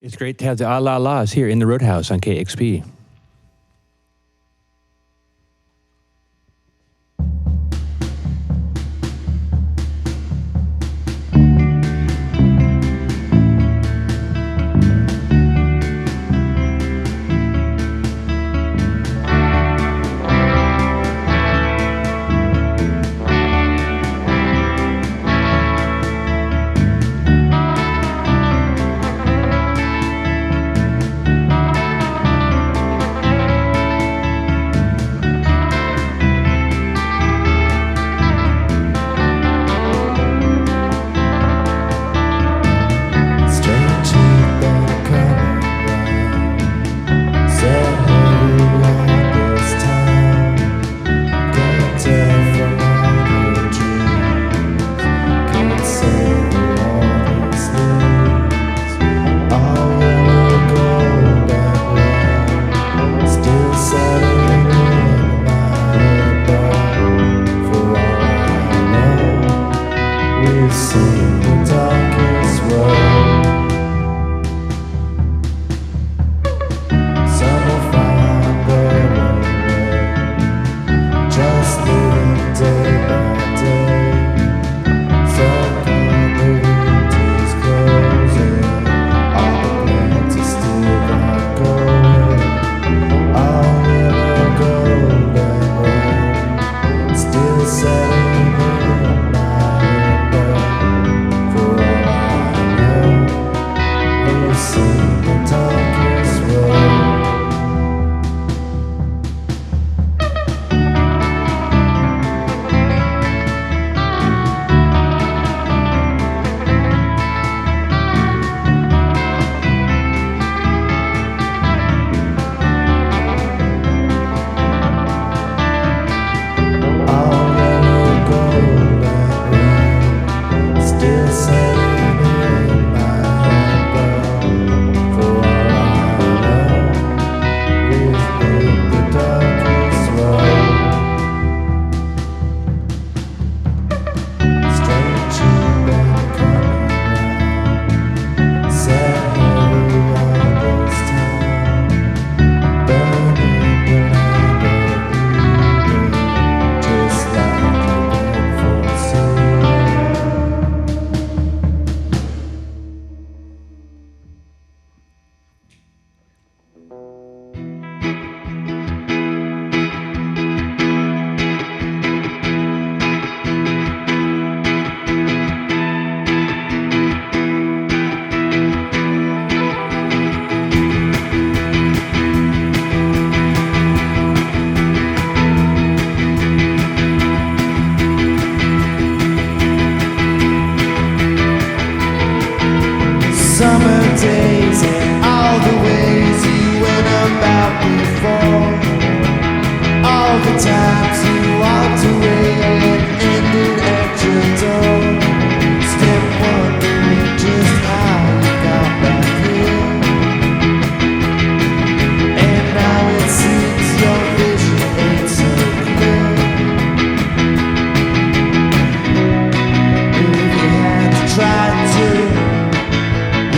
It's great to have the Ah La La's here in the Roadhouse on KXP.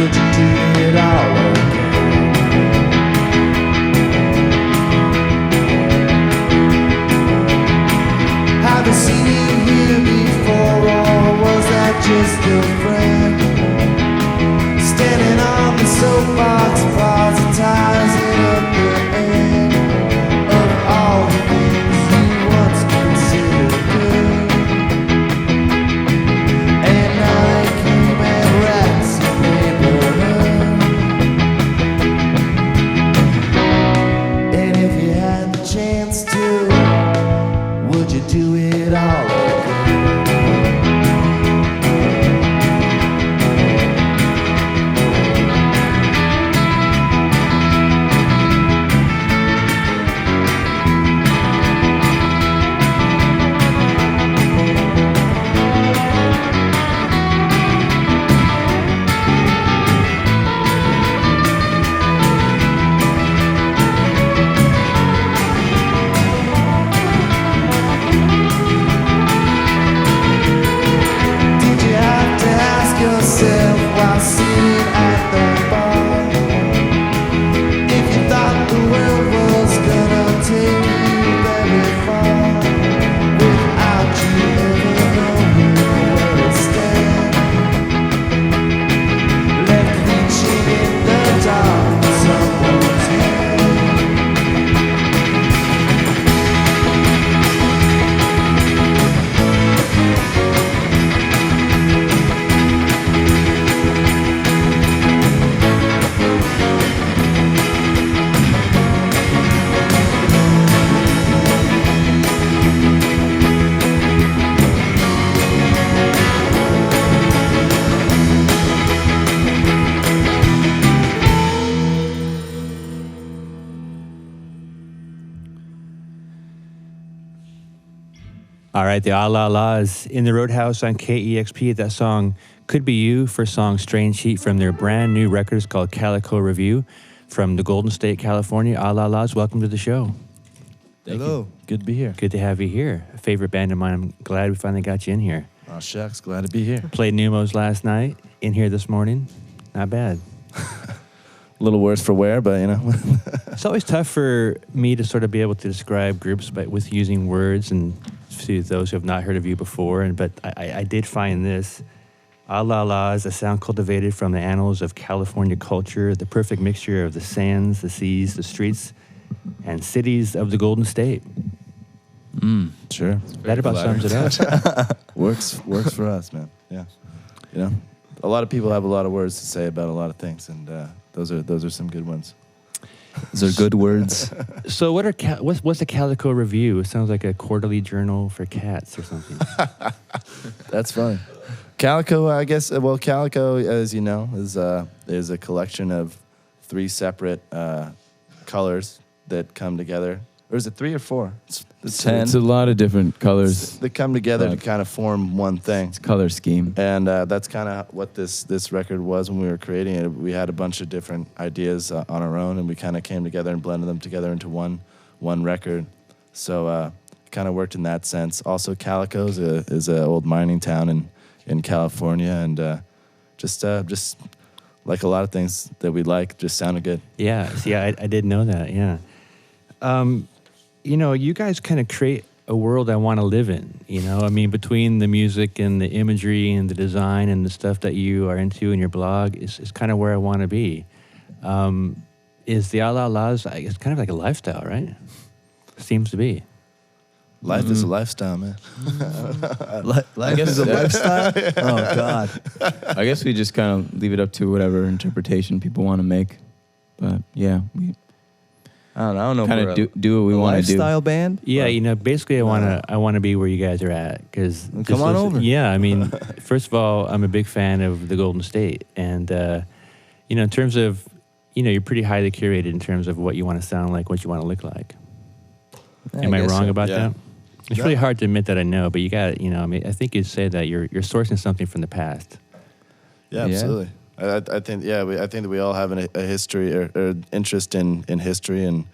Would you do it all again? All right, the Ah La La's in the Roadhouse on KEXP. That song Could Be You for song Strange Heat from their brand new records called Calico Review from the Golden State, California. Ah La La's, welcome to the show. Hello. Good to be here. Good to have you here. A favorite band of mine. I'm glad we finally got you in here. Oh, shucks. Glad to be here. Played Numos last night, in here this morning. Not bad. A little worse for wear, but you know. It's always tough for me to sort of be able to describe groups with using words and to those who have not heard of you before. But I did find this. Ah La La is a sound cultivated from the annals of California culture, the perfect mixture of the sands, the seas, the streets, and cities of the Golden State. Sure. That about sums it up. Works for us, man. Yeah. You know, a lot of people have a lot of words to say about a lot of things, and those are some good ones. Those are good words. So what's a Calico Review? It sounds like a quarterly journal for cats or something. That's funny. Calico, I guess. Well, Calico, as you know, is a collection of 3 separate colors that come together. Or is it 3 or 4? It's 10. It's a lot of different colors. They come together to kind of form one thing. It's color scheme. And that's kind of what this record was when we were creating it. We had a bunch of different ideas on our own, and we kind of came together and blended them together into one record. So it kind of worked in that sense. Also, Calico is an old mining town in California, and just like a lot of things that we like, just sounded good. Yeah, see, I didn't know that, yeah. You know, you guys kind of create a world I want to live in, you know? I mean, between the music and the imagery and the design and the stuff that you are into in your blog, is kind of where I want to be. Is the Ah La La's, it's kind of like a lifestyle, right? Seems to be. Life is a lifestyle, man. Life is a lifestyle? Oh, God. I guess we just kind of leave it up to whatever interpretation people want to make. But, yeah, I don't know. Kind of do what we want to do. Lifestyle band? Yeah, you know, basically I want to be where you guys are at, because come on over. Yeah, I mean, first of all, I'm a big fan of the Golden State, and you know, in terms of, you know, you're pretty highly curated in terms of what you want to sound like, what you want to look like. Am I wrong about that? It's really hard to admit that I know, but you got, you know, I mean, I think you'd say that you're sourcing something from the past. Yeah, absolutely. I think I think that we all have a history or interest in history and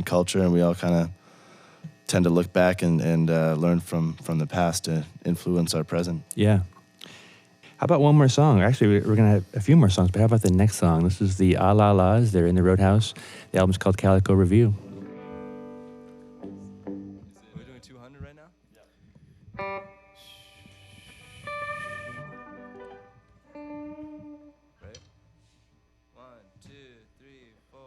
culture, and we all kind of tend to look back and learn from the past to influence our present. Yeah. How about one more song? Actually, we're gonna have a few more songs, but how about the next song? This is the Ah La La's. They're in the Roadhouse. The album's called Calico Review. We're doing 200 right now? Right? 1, 2, 3, 4.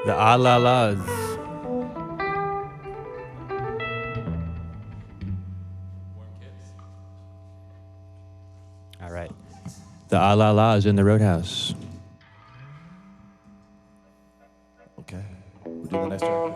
The Ah La Las. All right. The Ah La Las in the Roadhouse. Okay. We'll do the next track.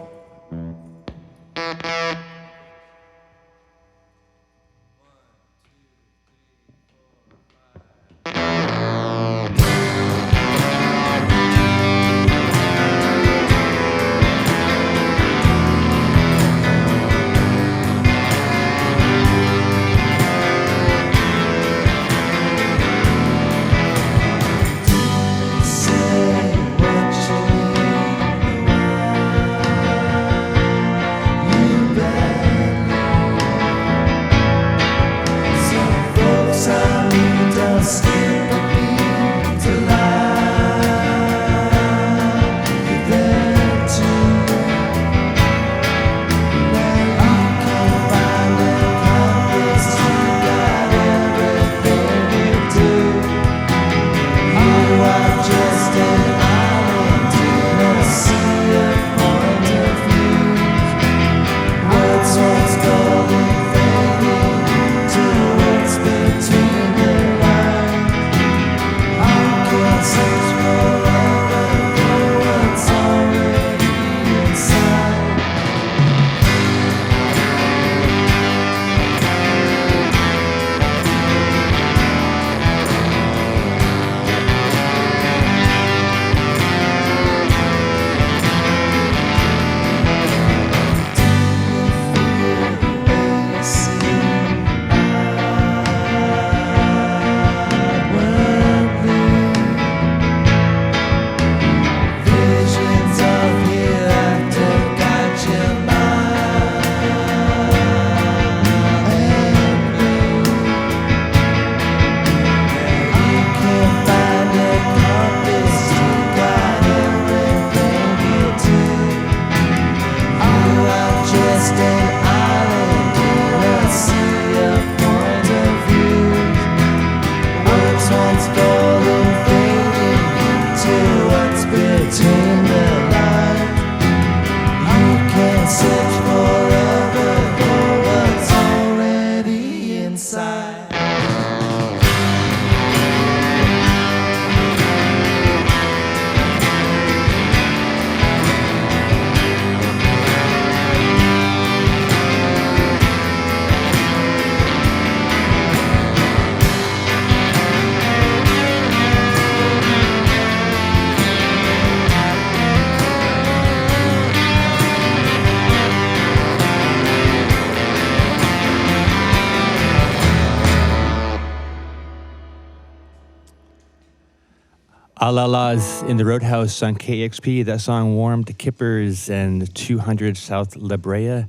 Ah La Las in the Roadhouse on KEXP. That song warmed Kippers and 200 South La Brea.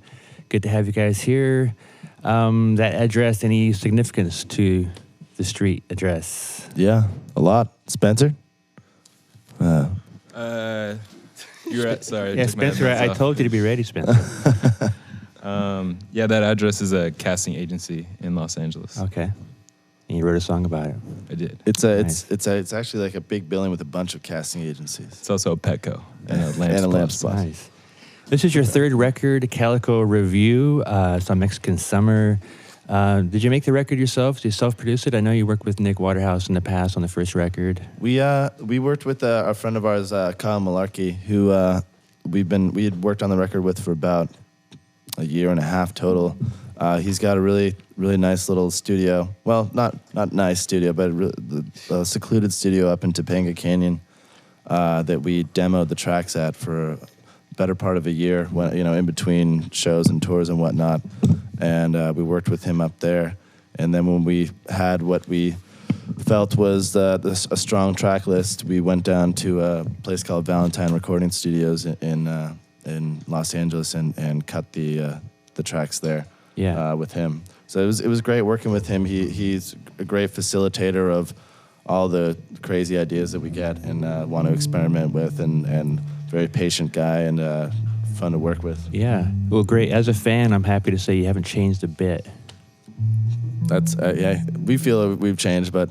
Good to have you guys here. That address, any significance to the street address? Yeah, a lot. Spencer? You're right. Sorry. Yeah, took my Spencer, headphones I off. told you to be ready, Spencer. Yeah, that address is a casting agency in Los Angeles. Okay. And you wrote a song about it. I did. It's actually like a big building with a bunch of casting agencies. It's also a Petco and a lamp And a spot. lamp spot. Nice. This is your third record, Calico Review. It's on Mexican Summer. Did you make the record yourself? Did you self-produce it? I know you worked with Nick Waterhouse in the past on the first record. We worked with a friend of ours, Kyle Malarkey, who we had worked on the record with for about a year and a half total. He's got a really nice little studio. Well, not nice studio, but a secluded studio up in Topanga Canyon that we demoed the tracks at for a better part of a year, when, in between shows and tours and whatnot. And we worked with him up there. And then when we had what we felt was a strong track list, we went down to a place called Valentine Recording Studios in Los Angeles and cut the tracks there. Yeah. With him. So it was great working with him. He's a great facilitator of all the crazy ideas that we get and want to experiment with, and very patient guy and fun to work with. Yeah. Well, great. As a fan, I'm happy to say you haven't changed a bit. That's we feel we've changed, but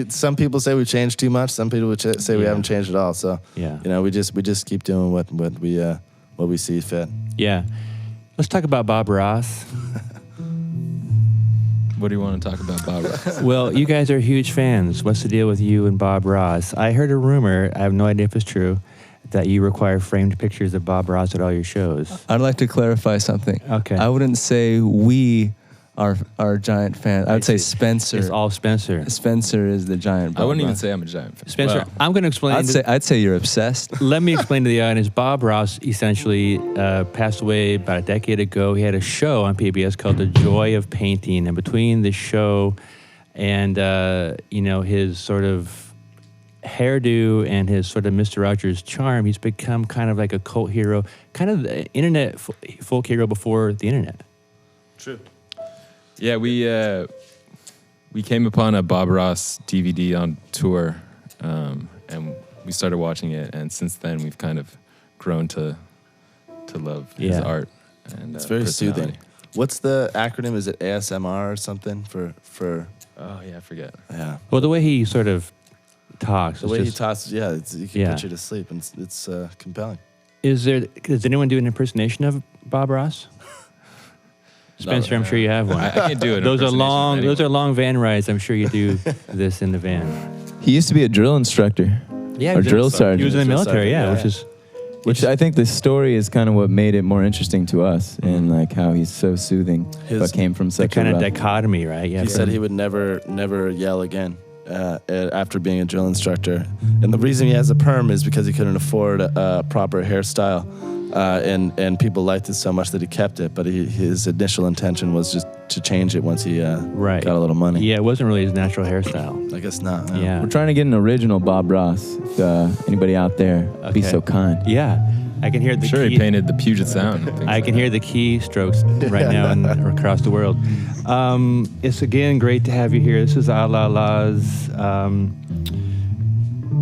Some people say we changed too much. Some people would say we haven't changed at all. So Yeah. you know, we just keep doing what we see fit. Yeah. Let's talk about Bob Ross. What do you want to talk about, Bob Ross? Well, you guys are huge fans. What's the deal with you and Bob Ross? I heard a rumor, I have no idea if it's true, that you require framed pictures of Bob Ross at all your shows. I'd like to clarify something. Okay. I wouldn't say we are giant fans. I would say Spencer. It's all Spencer. Spencer is the giant. Bob I wouldn't even Ross. say I'm a giant fan. Spencer, Well, I'm going to explain. I'd say you're obsessed. Let me explain to the audience. Bob Ross essentially passed away about a decade ago. He had a show on PBS called The Joy of Painting, and between the show and his sort of hairdo and his sort of Mr. Rogers charm, he's become kind of like a cult hero, kind of the internet folk hero before the internet. True. yeah, we came upon a Bob Ross DVD on tour, and we started watching it, and since then we've kind of grown to love his Yeah. art. And It's very personality. soothing. What's the acronym? Is it ASMR or something for? Oh yeah, I forget. Yeah. Well, the way he sort of talks, The is way he just, tosses, you can Yeah. put you to sleep, and it's compelling. does anyone do an impersonation of Bob Ross? Spencer, I'm sure you have one. I can't do it. Those are long van rides. I'm sure you do this in the van. He used to be a drill instructor. Yeah, Or drill sergeant. He was in the Drill military, sergeant, yeah, Which I think the story is kind of what made it more interesting to us, and like how he's so soothing, but came from the such kind a of rough. dichotomy, right? Yeah. He said he would never yell again after being a drill instructor, and the reason he has a perm is because he couldn't afford a proper hairstyle, and people liked it so much that he kept it. But his initial intention was just to change it once he Right. got a little money. Yeah, it wasn't really his natural hairstyle. I guess not. no. Yeah. We're trying to get an original Bob Ross. If anybody out there, be Okay. so kind. Yeah. I can hear the I'm sure key. he painted the Puget Sound. and things I like can that. hear the key strokes right now and across the world. It's again great to have you here. This is A La La's.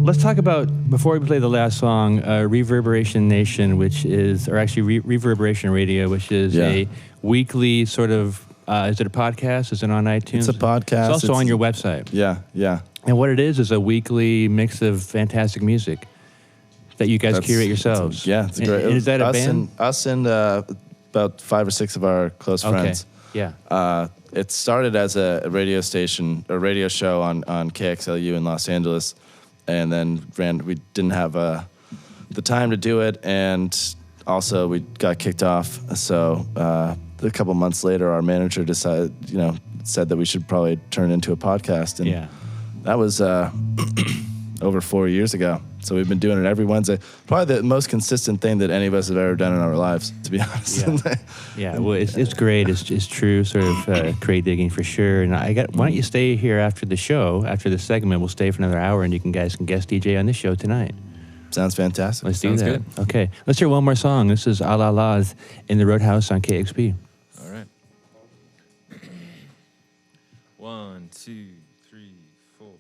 Let's talk about, before we play the last song, Reverberation Nation, which is, or actually Reverberation Radio, which is a weekly sort of, is it a podcast? Is it on iTunes? It's a podcast. It's also on your website. Yeah. And what it is a weekly mix of fantastic music that you guys curate yourselves. It's great. And is that a band? Us and about 5 or 6 of our close friends. Yeah. It started as a radio station, a radio show on KXLU in Los Angeles, and then we didn't have the time to do it, and also we got kicked off. So a couple months later, our manager said that we should probably turn it into a podcast, and that was over 4 years ago. So we've been doing it every Wednesday. Probably the most consistent thing that any of us have ever done in our lives, to be honest. Yeah, well, it's great. It's true, sort of crate digging for sure. And why don't you stay here after the show, after the segment? We'll stay for another hour, and you guys can guest DJ on this show tonight. Sounds fantastic. Let's do Sounds that. good. Okay, let's hear one more song. This is A La La's in the Roadhouse on KXP. All right. 1, 2, 3, 4.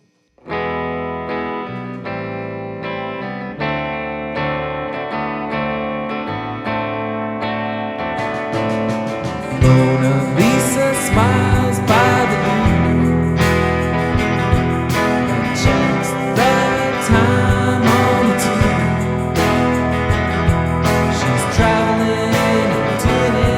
Mona Lisa smiles by the moon and checks the time on the tube. She's traveling and doing it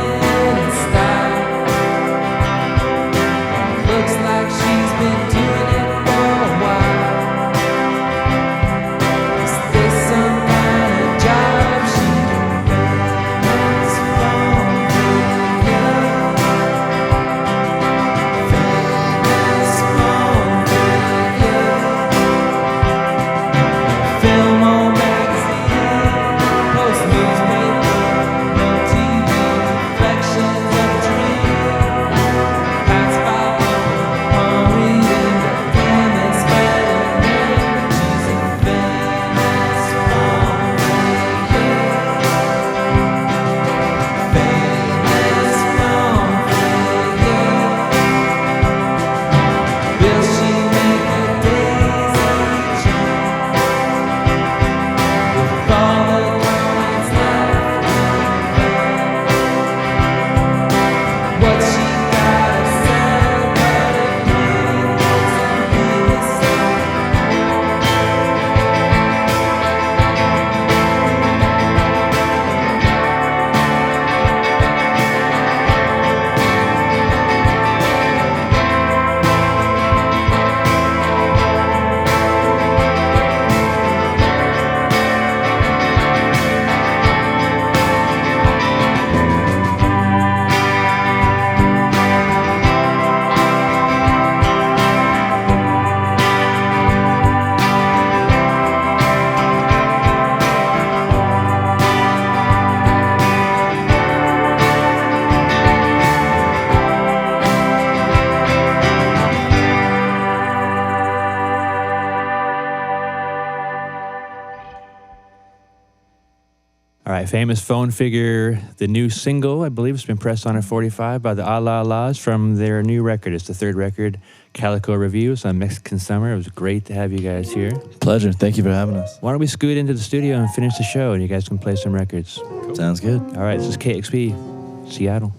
All right, Famous Phone Figure, the new single, I believe it's been pressed on at 45 by the Ah La Las from their new record. It's the third record, Calico Reviews on Mexican Summer. It was great to have you guys here. Pleasure. Thank you for having us. Why don't we scoot into the studio and finish the show, and you guys can play some records. Cool. Sounds good. All right, this is KEXP, Seattle.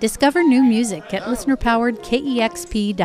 Discover new music at listener-powered KEXP.org.